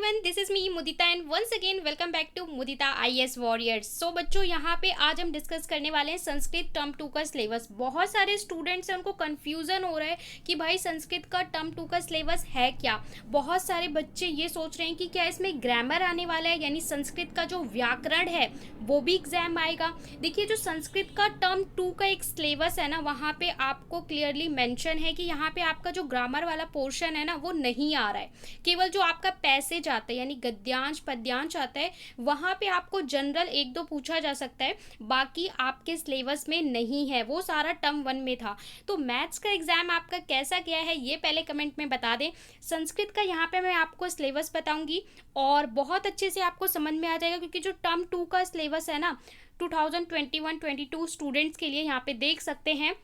Everyone, this is me Mudita and once again welcome back to Mudita IAS warriors. So बच्चों, यहाँ पे आज हम डिस्कस करने वाले हैं संस्कृत टर्म 2 का सिलेबस। बहुत सारे स्टूडेंट्स हैं, उनको कंफ्यूजन हो रहा है कि भाई संस्कृत का टर्म 2 का सिलेबस है क्या। बहुत सारे बच्चे ये सोच रहे हैं कि क्या इसमें ग्रामर आने वाला है, यानी संस्कृत का जो व्याकरण है वो भी एग्जाम आएगा। देखिए, जो संस्कृत का टर्म 2 का एक सिलेबस है ना, वहाँ पे आपको क्लियरली मेंशन है कि यहाँ पे आपका जो ग्रामर वाला पोर्शन है ना वो नहीं आ रहा है। केवल जो आपका पैसेज आता है यानी गद्यांश पद्यांश आता है, वहाँ पे आपको जनरल एक दो पूछा जा सकता है, बाकी आपके सिलेबस में नहीं है। वो सारा टर्म 1 में था। तो मैथ्स का एग्जाम आपका कैसा गया है ये पहले कमेंट में बता दें। संस्कृत का यहाँ पे मैं आपको सिलेबस बताऊंगी और बहुत अच्छे से आपको समझ में आ जाएगा, क्योंकि जो टर्म 2 का सिलेबस है ना 2021-22 स्टूडेंट्स के लिए यहाँ पे देख सकते हैं।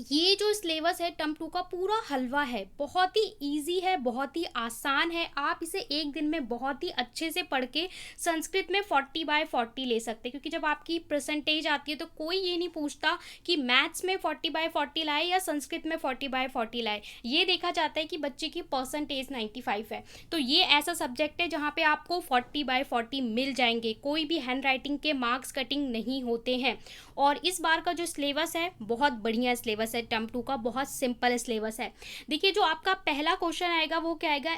ये जो सिलेबस है टर्म 2 का पूरा हलवा है, बहुत ही इजी है, बहुत ही आसान है। आप इसे एक दिन में बहुत ही अच्छे से पढ़ के संस्कृत में 40/40 ले सकते हैं, क्योंकि जब आपकी परसेंटेज आती है तो कोई ये नहीं पूछता कि मैथ्स में 40/40 लाए या संस्कृत में 40/40 लाए। ये देखा जाता है कि बच्चे की परसेंटेज 95 है। तो ये ऐसा सब्जेक्ट है जहाँ पे आपको 40/40 मिल जाएंगे। कोई भी हैंड राइटिंग के मार्क्स कटिंग नहीं होते हैं। और इस बार का जो सिलेबस है बहुत बढ़िया सिलेबस है, टर्म 2 का बहुत सिंपल सिलेबस है। देखिए, जो आपका पहला क्वेश्चन आएगा वो क्या आएगा,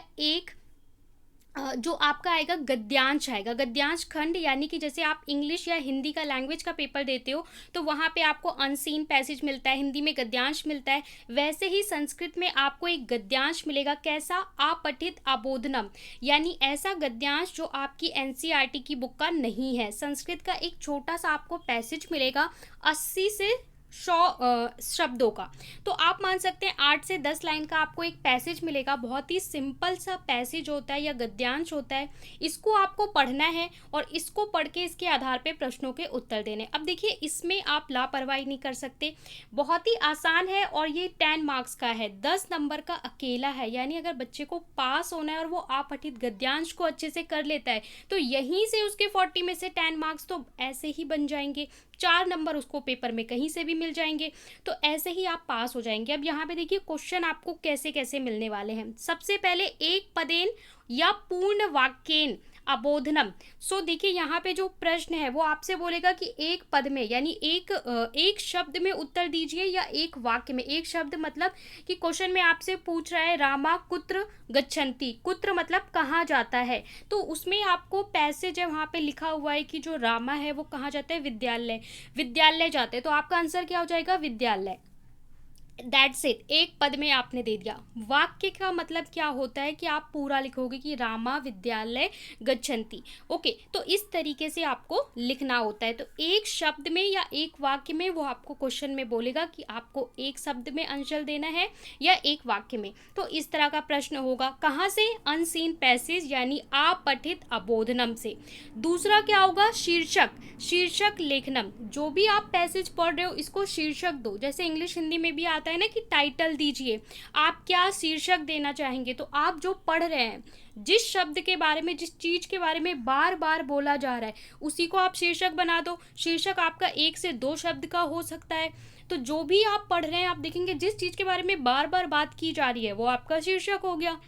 जो आपका आएगा गद्यांश आएगा। गद्यांश खंड यानी कि जैसे आप इंग्लिश या हिंदी का लैंग्वेज का पेपर देते हो तो वहाँ पे आपको अनसीन पैसेज मिलता है, हिंदी में गद्यांश मिलता है, वैसे ही संस्कृत में आपको एक गद्यांश मिलेगा। कैसा, अपठित अबोधनम, यानी ऐसा गद्यांश जो आपकी एनसीईआरटी की बुक का नहीं है। संस्कृत का एक छोटा सा आपको पैसेज मिलेगा 80 से 100 शब्दों का। तो आप मान सकते हैं 8 से 10 लाइन का आपको एक पैसेज मिलेगा। बहुत ही सिंपल सा पैसेज होता है या गद्यांश होता है। इसको आपको पढ़ना है और इसको पढ़ के इसके आधार पे प्रश्नों के उत्तर देने। अब देखिए, इसमें आप लापरवाही नहीं कर सकते, बहुत ही आसान है और ये 10 मार्क्स का है, 10 नंबर का अकेला है। यानी अगर बच्चे को पास होना है और वो अपठित गद्यांश को अच्छे से कर लेता है तो यहीं से उसके 40 में से 10 मार्क्स तो ऐसे ही बन जाएंगे। 4 नंबर उसको पेपर में कहीं से भी मिल जाएंगे। तो ऐसे ही आप पास हो जाएंगे। अब यहाँ पे देखिए क्वेश्चन आपको कैसे कैसे मिलने वाले हैं। सबसे पहले एक पदेन या पूर्ण वाक्येन अबोधनम। सो देखिए, यहाँ पे जो प्रश्न है वो आपसे बोलेगा कि एक पद में यानी एक शब्द में उत्तर दीजिए या एक वाक्य में। एक शब्द मतलब कि क्वेश्चन में आपसे पूछ रहा है रामा कुत्र गच्छन्ति। कुत्र मतलब कहाँ जाता है, तो उसमें आपको पैसेज है वहाँ पे लिखा हुआ है कि जो रामा है वो कहाँ जाता है, विद्यालय। विद्यालय जाते हैं, तो आपका आंसर क्या हो जाएगा, विद्यालय। दैट्स इट, एक पद में आपने दे दिया। वाक्य का मतलब क्या होता है कि आप पूरा लिखोगे कि रामा विद्यालय गच्छन्ति। ओके, तो इस तरीके से आपको लिखना होता है। तो एक शब्द में या एक वाक्य में वो आपको क्वेश्चन में बोलेगा कि आपको एक शब्द में आंसर देना है या एक वाक्य में। तो इस तरह का प्रश्न होगा। कहाँ से, अनसीन पैसेज यानी अपठित अबोधनम से। दूसरा क्या होगा, शीर्षक। शीर्षक लेखनम, जो भी आप पैसेज पढ़ रहे हो इसको शीर्षक दो। जैसे इंग्लिश हिंदी में भी आता है ना कि टाइटल दीजिए, आप क्या शीर्षक देना चाहेंगे। तो आप जो पढ़ रहे हैं, जिस शब्द के बारे में, जिस चीज के बारे में बार बार बोला जा रहा है, उसी को आप शीर्षक बना दो। शीर्षक आपका 1 से 2 शब्द का हो सकता है। तो जो भी आप पढ़ रहे हैं, आप देखेंगे जिस चीज के बारे में बार बार बात की जा रही है वो आपका शीर्षक हो गया।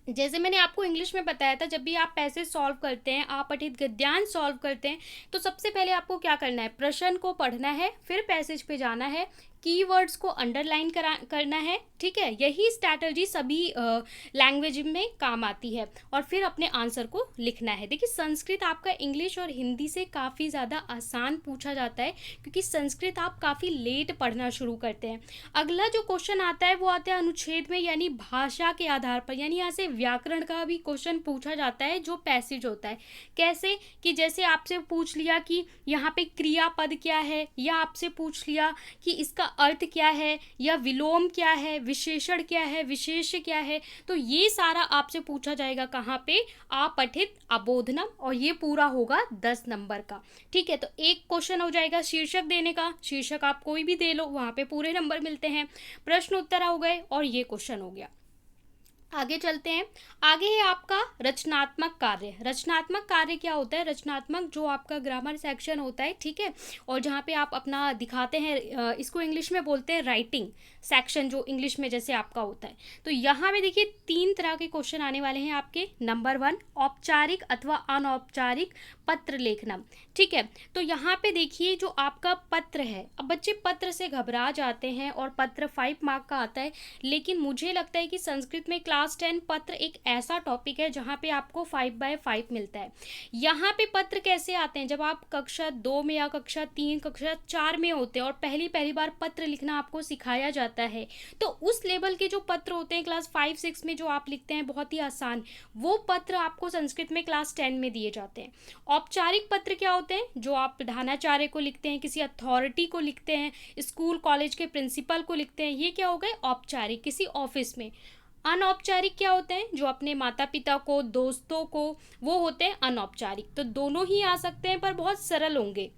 जैसे मैंने आपको इंग्लिश में बताया था, जब भी आप पैसेज सॉल्व करते हैं, आप पठित गद्यांश सॉल्व करते हैं, तो सबसे पहले आपको क्या करना है, प्रश्न को पढ़ना है, फिर पैसेज पे जाना है, कीवर्ड्स को अंडरलाइन करना है। ठीक है, यही स्ट्रैटेजी सभी लैंग्वेज में काम आती है और फिर अपने आंसर को लिखना है। देखिए, संस्कृत आपका इंग्लिश और हिंदी से काफ़ी ज़्यादा आसान पूछा जाता है, क्योंकि संस्कृत आप काफ़ी लेट पढ़ना शुरू करते हैं। अगला जो क्वेश्चन आता है वो आता है अनुच्छेद में, यानी भाषा के आधार पर, यानी यहाँ से व्याकरण का भी क्वेश्चन पूछा जाता है जो पैसेज होता है। कैसे कि जैसे आपसे पूछ लिया कि यहाँ पे क्रियापद क्या है, या आपसे पूछ लिया कि इसका अर्थ क्या है, या विलोम क्या है, विशेषण क्या है, विशेष क्या है। तो ये सारा आपसे पूछा जाएगा कहाँ पे, अपठित अबोधनम, और ये पूरा होगा 10 नंबर का। ठीक है, तो एक क्वेश्चन हो जाएगा शीर्षक देने का। शीर्षक आप कोई भी दे लो, वहाँ पे पूरे नंबर मिलते हैं। प्रश्न उत्तर हो गए और ये क्वेश्चन हो गया। आगे चलते हैं। आगे है आपका रचनात्मक कार्य। रचनात्मक कार्य क्या होता है? रचनात्मक जो आपका ग्रामर सेक्शन होता है, ठीक है, और जहाँ पे आप अपना दिखाते हैं, इसको इंग्लिश में बोलते हैं राइटिंग सेक्शन, जो इंग्लिश में जैसे आपका होता है। तो यहाँ पे देखिए 3 तरह के क्वेश्चन आने वाले हैं आपके। नंबर 1, औपचारिक अथवा अनौपचारिक पत्र लेखन, ठीक है। तो यहाँ पे देखिए जो आपका पत्र है, अब बच्चे पत्र से घबरा जाते हैं और पत्र 5 मार्क का आता है, लेकिन मुझे लगता है कि संस्कृत में क्लास 10 पत्र एक ऐसा टॉपिक है जहाँ पे आपको 5/5 मिलता है। यहाँ पे पत्र कैसे आते हैं? जब आप कक्षा 2 में या कक्षा 3, कक्षा 4 में होते हैं और पहली पहली बार पत्र लिखना आपको सिखाया जाता है, तो उस लेवल के जो पत्र होते हैं क्लास 5-6 में जो आप लिखते हैं बहुत ही आसान, वो पत्र आपको संस्कृत में क्लास 10 में दिए जाते हैं। औपचारिक पत्र क्या होते हैं? जो आप प्रधानाचार्य को लिखते हैं, किसी अथॉरिटी को लिखते हैं, स्कूल कॉलेज के प्रिंसिपल को लिखते हैं, ये क्या हो गए? औपचारिक, किसी ऑफिस में। अनौपचारिक क्या होते हैं? जो अपने माता पिता को, दोस्तों को, वो होते हैं अनौपचारिक। तो दोनों ही आ सकते हैं पर बहुत सरल होंगे।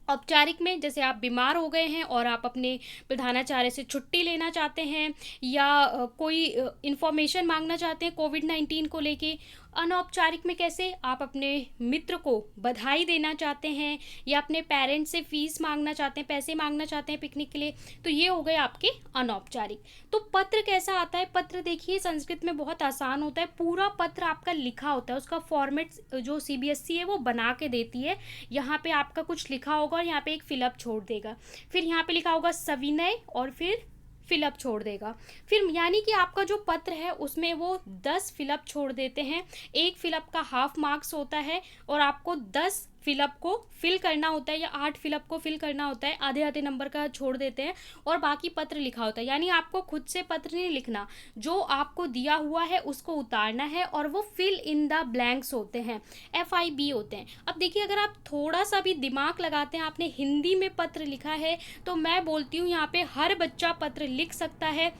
औपचारिक में जैसे आप बीमार हो गए हैं और आप अपने प्रधानाचार्य से छुट्टी लेना चाहते हैं, या कोई इन्फॉर्मेशन मांगना चाहते हैं कोविड-19 को लेके। अनौपचारिक में कैसे? आप अपने मित्र को बधाई देना चाहते हैं, या अपने पेरेंट्स से फीस मांगना चाहते हैं, पैसे मांगना चाहते हैं पिकनिक के लिए। तो ये हो गए आपके अनौपचारिक। तो पत्र कैसा आता है? पत्र देखिए संस्कृत में बहुत आसान होता है। पूरा पत्र आपका लिखा होता है, उसका फॉर्मेट जो सीबीएसई है वो बना के देती है। यहाँ पे आपका कुछ लिखा होगा और यहाँ पे एक फिलअप छोड़ देगा, फिर यहाँ पे लिखा होगा सविनय और फिर फिलअप छोड़ देगा। फिर यानी कि आपका जो पत्र है उसमें वो 10 फिलअप छोड़ देते हैं। एक फिलअप का हाफ मार्क्स होता है और आपको 10 फिलअप को फिल करना होता है, या 8 फिलअप को फिल करना होता है। आधे आधे नंबर का छोड़ देते हैं और बाकी पत्र लिखा होता है। यानी आपको खुद से पत्र नहीं लिखना, जो आपको दिया हुआ है उसको उतारना है, और वो फिल इन द ब्लैंक्स होते हैं, FIB होते हैं। अब देखिए अगर आप थोड़ा सा भी दिमाग लगाते हैं, आपने हिंदी में पत्र लिखा है, तो मैं बोलती हूँ यहाँ पे हर बच्चा पत्र लिख सकता है।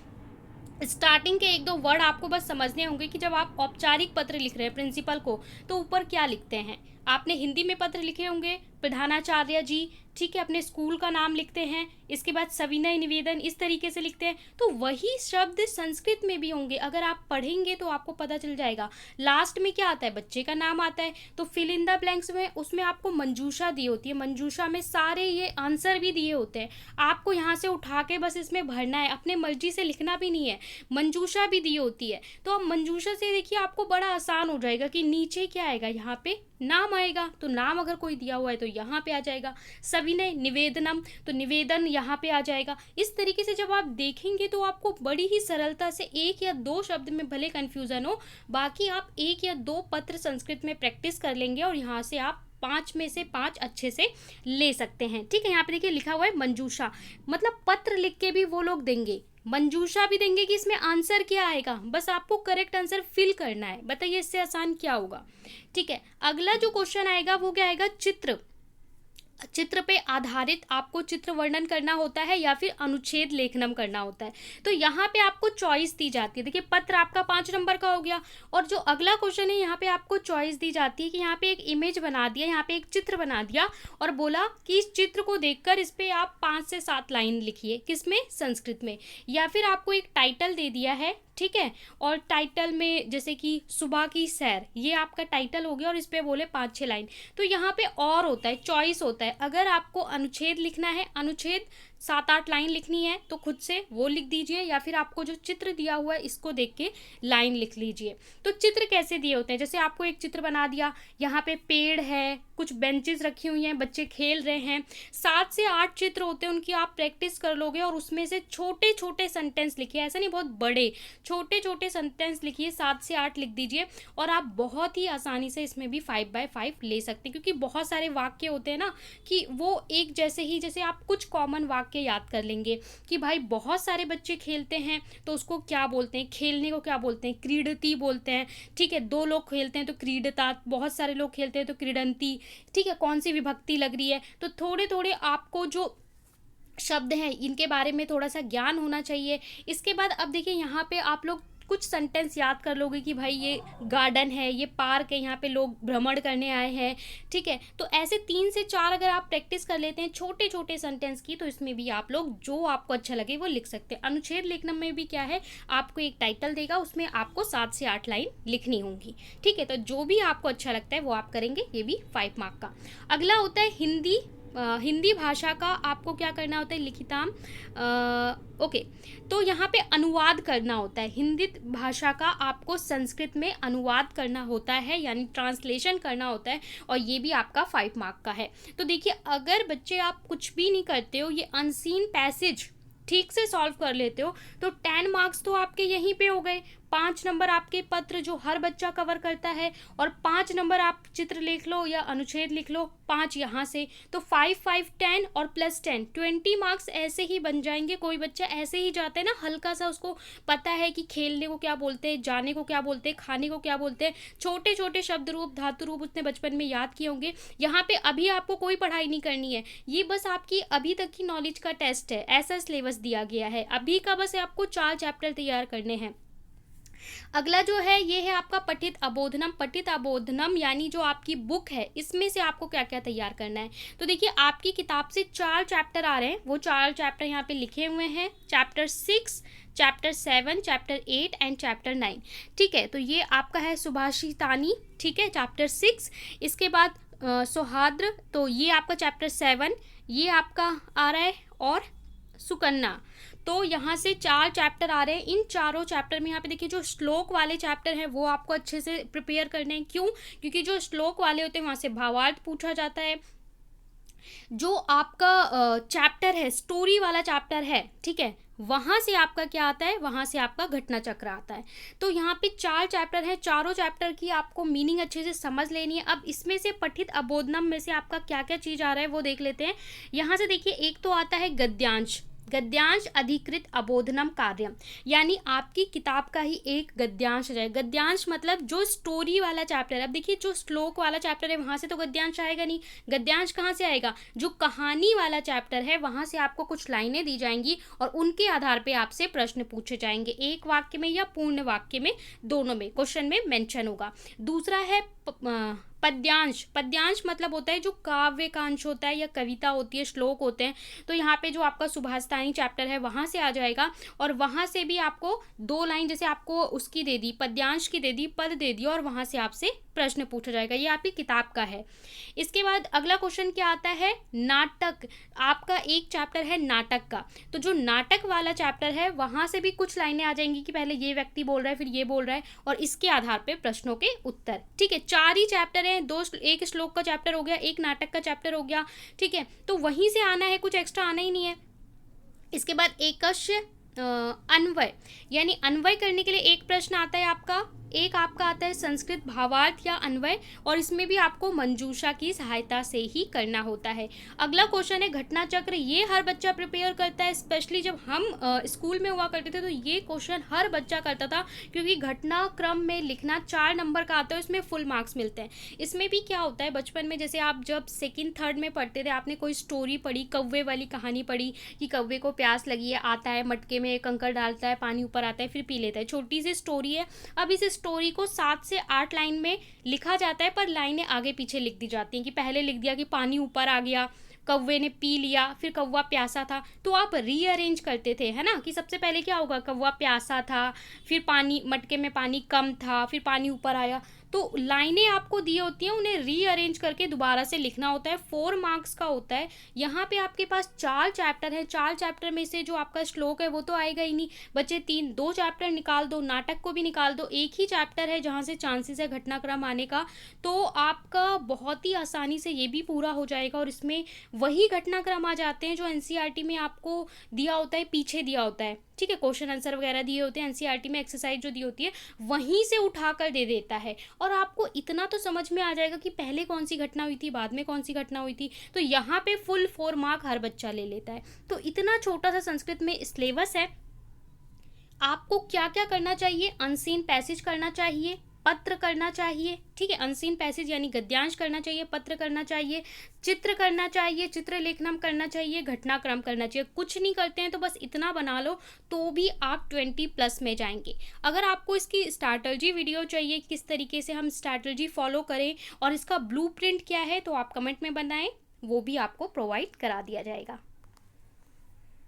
स्टार्टिंग के 1-2 वर्ड आपको बस समझने होंगे कि जब आप औपचारिक पत्र लिख रहे हैं प्रिंसिपल को, तो ऊपर क्या लिखते हैं। आपने हिंदी में पत्र लिखे होंगे, प्रधानाचार्य जी, ठीक है, अपने स्कूल का नाम लिखते हैं, इसके बाद सविनय निवेदन, इस तरीके से लिखते हैं। तो वही शब्द संस्कृत में भी होंगे, अगर आप पढ़ेंगे तो आपको पता चल जाएगा। लास्ट में क्या आता है? बच्चे का नाम आता है। तो फिल इन द ब्लैंक्स में उसमें आपको मंजूषा दी होती है, मंजूषा में सारे ये आंसर भी दिए होते हैं। आपको यहाँ से उठा के बस इसमें भरना है, अपने मर्जी से लिखना भी नहीं है। मंजूषा भी दी होती है, तो अब मंजूषा से देखिए आपको बड़ा आसान हो जाएगा कि नीचे क्या आएगा, यहाँ पे नाम आएगा। तो नाम अगर कोई दिया हुआ है तो यहाँ पे आ जाएगा। सविनय निवेदनम, तो निवेदन यहाँ पे आ जाएगा। इस तरीके से जब आप देखेंगे तो आपको बड़ी ही सरलता से 1 या 2 शब्द में भले कन्फ्यूजन हो, बाकी आप 1 या 2 पत्र संस्कृत में प्रैक्टिस कर लेंगे और यहाँ से आप 5 में से 5 अच्छे से ले सकते हैं। ठीक है, यहाँ पे देखिए लिखा हुआ है मंजूषा, मतलब पत्र लिख के भी वो लोग देंगे, मंजूषा भी देंगे कि इसमें आंसर क्या आएगा, बस आपको करेक्ट आंसर फिल करना है। बताइए इससे आसान क्या होगा। ठीक है, अगला जो क्वेश्चन आएगा वो क्या आएगा? चित्र। चित्र पे आधारित आपको चित्र वर्णन करना होता है या फिर अनुच्छेद लेखनम करना होता है। तो यहाँ पे आपको चॉइस दी जाती है। देखिए पत्र आपका 5 नंबर का हो गया, और जो अगला क्वेश्चन है यहाँ पे आपको चॉइस दी जाती है कि यहाँ पे एक इमेज बना दिया, यहाँ पे एक चित्र बना दिया और बोला कि इस चित्र को देखकर इस पे आप 5 से 7 लाइन लिखिए। किसमें? संस्कृत में। या फिर आपको एक टाइटल दे दिया है, ठीक है, और टाइटल में जैसे कि सुबह की सैर, ये आपका टाइटल हो गया और इस पे बोले 5-6 लाइन। तो यहाँ पे और होता है, चॉइस होता है। अगर आपको अनुच्छेद लिखना है, अनुच्छेद 7-8 लाइन लिखनी है तो खुद से वो लिख दीजिए, या फिर आपको जो चित्र दिया हुआ है इसको देख के लाइन लिख लीजिए। तो चित्र कैसे दिए होते हैं? जैसे आपको एक चित्र बना दिया, यहाँ पे पेड़ है, कुछ बेंचेस रखी हुई हैं, बच्चे खेल रहे हैं। 7 से 8 चित्र होते हैं, उनकी आप प्रैक्टिस कर लोगे और उसमें से छोटे छोटे सेंटेंस लिखिए, ऐसा नहीं बहुत बड़े, छोटे छोटे सेंटेंस लिखिए, 7 से 8 लिख दीजिए और आप बहुत ही आसानी से इसमें भी 5/5 ले सकते हैं। क्योंकि बहुत सारे वाक्य होते हैं ना कि वो एक जैसे ही, जैसे आप कुछ कॉमन वाक्य याद कर लेंगे कि भाई बहुत सारे बच्चे खेलते हैं तो उसको क्या बोलते हैं, खेलने को क्या बोलते हैं? क्रीडती बोलते हैं। ठीक है, 2 लोग खेलते हैं तो क्रीडता, बहुत सारे लोग खेलते हैं तो क्रीडंती। ठीक है, कौन सी विभक्ति लग रही है? तो थोड़े थोड़े आपको जो शब्द हैं इनके बारे में थोड़ा सा ज्ञान होना चाहिए। इसके बाद अब देखिए यहाँ पे आप लोग कुछ सेंटेंस याद कर लोगे कि भाई ये गार्डन है, ये पार्क है, यहाँ पे लोग भ्रमण करने आए हैं, ठीक है। तो ऐसे 3 से 4 अगर आप प्रैक्टिस कर लेते हैं छोटे छोटे सेंटेंस की, तो इसमें भी आप लोग जो आपको अच्छा लगे वो लिख सकते हैं। अनुच्छेद लिखने में भी क्या है, आपको एक टाइटल देगा, उसमें आपको 7 से 8 लाइन लिखनी होंगी, ठीक है। तो जो भी आपको अच्छा लगता है वो आप करेंगे, ये भी 5 मार्क का। अगला होता है हिंदी। हिंदी भाषा का आपको क्या करना होता है, लिखिताम, ओके। तो यहाँ पे अनुवाद करना होता है, हिंदी भाषा का आपको संस्कृत में अनुवाद करना होता है, यानी ट्रांसलेशन करना होता है, और ये भी आपका 5 मार्क का है। तो देखिए, अगर बच्चे आप कुछ भी नहीं करते हो, ये अनसीन पैसेज ठीक से सॉल्व कर लेते हो, तो 10 मार्क्स तो आपके यहीं पे हो गए। 5 नंबर आपके पत्र जो हर बच्चा कवर करता है, और 5 नंबर आप चित्र लिख लो या अनुच्छेद लिख लो, 5 यहाँ से, तो 5 5 10 और प्लस 10 20 मार्क्स ऐसे ही बन जाएंगे। कोई बच्चा ऐसे ही जाता है ना, हल्का सा उसको पता है कि खेलने को क्या बोलते हैं, जाने को क्या बोलते हैं, खाने को क्या बोलते हैं, छोटे छोटे शब्द रूप धातु रूप उसने बचपन में याद किए होंगे। यहाँ पे अभी आपको कोई पढ़ाई नहीं करनी है, ये बस आपकी अभी तक की नॉलेज का टेस्ट है, ऐसा सिलेबस दिया गया है अभी का, बस आपको 4 चैप्टर तैयार करने हैं। अगला जो है ये है आपका पठित अबोधनम। पठित अबोधनम यानी जो आपकी बुक है, इसमें से आपको क्या क्या तैयार करना है। तो देखिए, आपकी किताब से 4 चैप्टर आ रहे हैं, वो 4 चैप्टर यहाँ पे लिखे हुए हैं, chapter 6, chapter 7, chapter 8 and chapter 9, ठीक है। तो ये आपका है सुभाषितानी, ठीक है, चैप्टर 6। इसके बाद सौहार्द्र, तो ये आपका चैप्टर 7, ये आपका आ रहा है, और सुकन्या। तो यहाँ से 4 चैप्टर आ रहे हैं। इन चारों चैप्टर में यहाँ पे देखिए, जो श्लोक वाले चैप्टर हैं वो आपको अच्छे से प्रिपेयर करने हैं। क्यों? क्योंकि जो श्लोक वाले होते हैं वहाँ से भावार्थ पूछा जाता है। जो आपका चैप्टर है, स्टोरी वाला चैप्टर है, ठीक है, वहाँ से आपका क्या आता है, वहाँ से आपका घटना चक्र आता है। तो यहाँ पे 4 चैप्टर हैं, चारों चैप्टर की आपको मीनिंग अच्छे से समझ लेनी है। अब इसमें से पठित अबोधनम में से आपका क्या क्या चीज़ आ रहा है वो देख लेते हैं। यहाँ से देखिए, एक तो आता है गद्यांश। गद्यांश अधिकृत अबोधनम कार्यम, यानी आपकी किताब का ही एक गद्यांश है। गद्यांश मतलब जो स्टोरी वाला चैप्टर है। अब देखिए, जो श्लोक वाला चैप्टर है वहाँ से तो गद्यांश आएगा नहीं, गद्यांश कहाँ से आएगा, जो कहानी वाला चैप्टर है वहाँ से आपको कुछ लाइनें दी जाएंगी और उनके आधार पे आपसे प्रश्न पूछे जाएंगे, एक वाक्य में या पूर्ण वाक्य में, दोनों में क्वेश्चन में मेंशन होगा। दूसरा है पद्यांश। पद्यांश मतलब होता है जो काव्य का अंश होता है या कविता होती है, श्लोक होते हैं। तो यहाँ पे जो आपका सुभाषितानी चैप्टर है वहाँ से आ जाएगा, और वहाँ से भी आपको 2 लाइन, जैसे आपको उसकी दे दी, पद्यांश की दे दी, पद दे दी, और वहाँ से आपसे प्रश्न पूछा जाएगा। ये आपकी किताब का है। इसके बाद अगला क्वेश्चन क्या आता है, नाटक। आपका एक चैप्टर है नाटक का, तो जो नाटक वाला चैप्टर है वहाँ से भी कुछ लाइनें आ जाएंगी कि पहले ये व्यक्ति बोल रहा है, फिर ये बोल रहा है, और इसके आधार पे प्रश्नों के उत्तर, ठीक है। 4 ही चैप्टर हैं, एक श्लोक का चैप्टर हो गया, एक नाटक का चैप्टर हो गया, ठीक है। तो वहीं से आना है, कुछ एक्स्ट्रा आना ही नहीं है। इसके बाद एकस्य अन्वय, यानी अन्वय करने के लिए एक प्रश्न आता है आपका, एक आपका आता है संस्कृत भावार्थ या अन्वय, और इसमें भी आपको मंजूषा की सहायता से ही करना होता है। अगला क्वेश्चन है घटना चक्र। ये हर बच्चा प्रिपेयर करता है, स्पेशली जब हम स्कूल में हुआ करते थे तो ये क्वेश्चन हर बच्चा करता था, क्योंकि घटना क्रम में लिखना 4 नंबर का आता है, इसमें फुल मार्क्स मिलते हैं। इसमें भी क्या होता है, बचपन में जैसे आप जब 2nd 3rd में पढ़ते थे, आपने कोई स्टोरी पढ़ी, कौवे वाली कहानी पढ़ी कि कौवे को प्यास लगी है, आता है मटके में कंकड़ डालता है, पानी ऊपर आता है, फिर पी लेता है। छोटी सी स्टोरी है। अब इस स्टोरी को 7 से 8 लाइन में लिखा जाता है, पर लाइनें आगे पीछे लिख दी जाती हैं कि पहले लिख दिया कि पानी ऊपर आ गया, कौवे ने पी लिया, फिर कौवा प्यासा था। तो आप रीअरेंज करते थे, है ना, कि सबसे पहले क्या होगा, कौवा प्यासा था, फिर पानी, मटके में पानी कम था, फिर पानी ऊपर आया। तो लाइनें आपको दी होती हैं, उन्हें रीअरेंज करके दोबारा से लिखना होता है। 4 मार्क्स का होता है। यहाँ पे आपके पास 4 चैप्टर हैं, 4 चैप्टर में से जो आपका श्लोक है वो तो आएगा ही नहीं, बचे 2 चैप्टर निकाल दो, नाटक को भी निकाल दो, एक ही चैप्टर है जहाँ से चांसेस है घटनाक्रम आने का, तो आपका बहुत ही आसानी से ये भी पूरा हो जाएगा। और इसमें वही घटनाक्रम आ जाते हैं जो एनसीईआरटी में आपको दिया होता है, पीछे दिया होता है, ठीक है, क्वेश्चन आंसर वगैरह दिए होते हैं, एनसीईआरटी में एक्सरसाइज जो दी होती है वहीं से उठाकर दे देता है, और आपको इतना तो समझ में आ जाएगा कि पहले कौन सी घटना हुई थी, बाद में कौन सी घटना हुई थी। तो यहाँ पे फुल 4 मार्क हर बच्चा ले लेता है। तो इतना छोटा सा संस्कृत में सिलेबस है। आपको क्या क्या करना चाहिए, अनसीन पैसेज करना चाहिए, पत्र करना चाहिए, ठीक है, अनसीन पैसेज यानी गद्यांश करना चाहिए, पत्र करना चाहिए, चित्र करना चाहिए, चित्र लेखनम करना चाहिए, घटनाक्रम करना चाहिए। कुछ नहीं करते हैं तो बस इतना बना लो तो भी आप 20+ में जाएंगे। अगर आपको इसकी स्ट्रैटेजी वीडियो चाहिए, किस तरीके से हम स्ट्रैटेजी फॉलो करें और इसका ब्लूप्रिंट क्या है, तो आप कमेंट में बताएं, वो भी आपको प्रोवाइड करा दिया जाएगा।